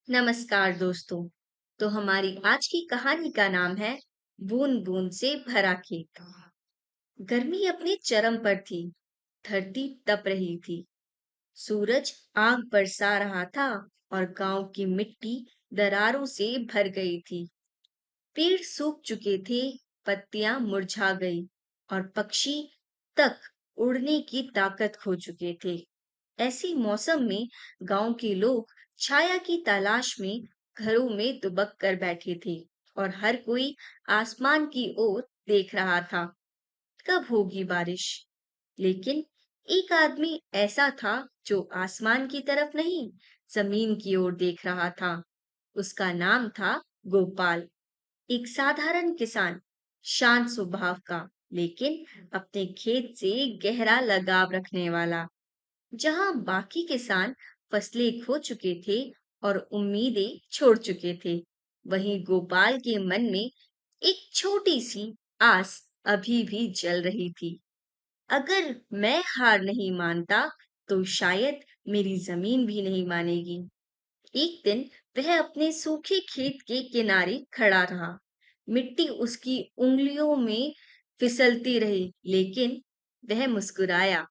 नमस्कार दोस्तों। तो हमारी आज की कहानी का नाम है बूंद बूंद से भरा खेत। गर्मी अपने चरम पर थी। धरती तप रही थी। सूरज आग बरसा रहा था और गांव की मिट्टी दरारों से भर गई थी। पेड़ सूख चुके थे, पत्तियां मुरझा गई और पक्षी तक उड़ने की ताकत खो चुके थे। ऐसे मौसम में गांव के लोग छाया की तलाश में घरों में दुबक कर बैठे थे और हर कोई आसमान की ओर देख रहा था। कब होगी बारिश? लेकिन एक आदमी ऐसा था जो आसमान की तरफ नहीं, जमीन की ओर देख रहा था। उसका नाम था गोपाल। एक साधारण किसान, शांत स्वभाव का, लेकिन अपने खेत से गहरा लगाव रखने वाला। जहां बाकी किसान फसलें खो चुके थे और उम्मीदें छोड़ चुके थे, वहीं गोपाल के मन में एक छोटी सी आस अभी भी जल रही थी। अगर मैं हार नहीं मानता, तो शायद मेरी जमीन भी नहीं मानेगी। एक दिन वह अपने सूखे खेत के किनारे खड़ा रहा। मिट्टी उसकी उंगलियों में फिसलती रही, लेकिन वह मुस्कुराया।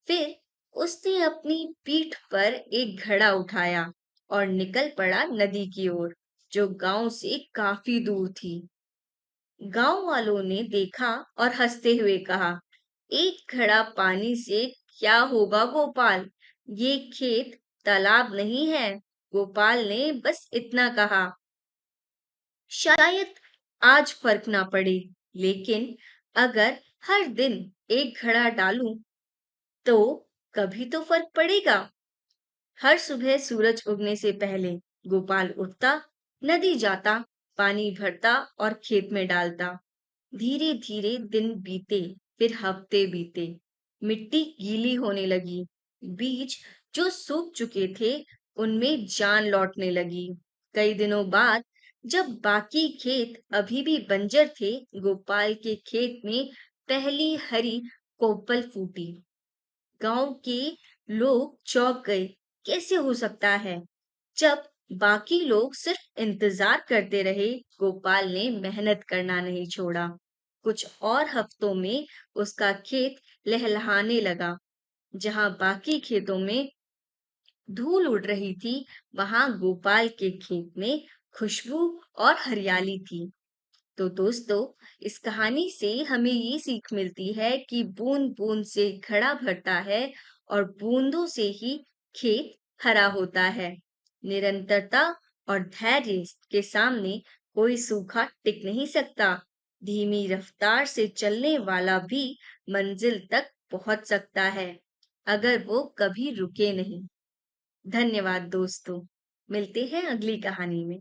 फिर उसने अपनी पीठ पर एक घड़ा उठाया और निकल पड़ा नदी की ओर, जो गांव से काफी दूर थी। गांव वालों ने देखा और हंसते हुए कहा, एक घड़ा पानी से क्या होगा गोपाल? ये खेत तालाब नहीं है। गोपाल ने बस इतना कहा। शायद आज फर्क ना पड़े, लेकिन अगर हर दिन एक घड़ा डालूं, तो कभी तो फर्क पड़ेगा। हर सुबह सूरज उगने से पहले गोपाल उठता, नदी जाता, पानी भरता और खेत में डालता। धीरे धीरे दिन बीते, फिर हफ्ते बीते। मिट्टी गीली होने लगी। बीज जो सूख चुके थे, उनमें जान लौटने लगी। कई दिनों बाद, जब बाकी खेत अभी भी बंजर थे, गोपाल के खेत में पहली हरी कोपल फूटी। गांव के लोग चौंक गए। कैसे हो सकता है? जब बाकी लोग सिर्फ इंतजार करते रहे, गोपाल ने मेहनत करना नहीं छोड़ा। कुछ और हफ्तों में उसका खेत लहलहाने लगा। जहां बाकी खेतों में धूल उड़ रही थी, वहां गोपाल के खेत में खुशबू और हरियाली थी। तो दोस्तों, इस कहानी से हमें ये सीख मिलती है कि बूंद बूंद से घड़ा भरता है और बूंदों से ही खेत हरा होता है। निरंतरता और धैर्य के सामने कोई सूखा टिक नहीं सकता। धीमी रफ्तार से चलने वाला भी मंजिल तक पहुंच सकता है, अगर वो कभी रुके नहीं। धन्यवाद दोस्तों। मिलते हैं अगली कहानी में।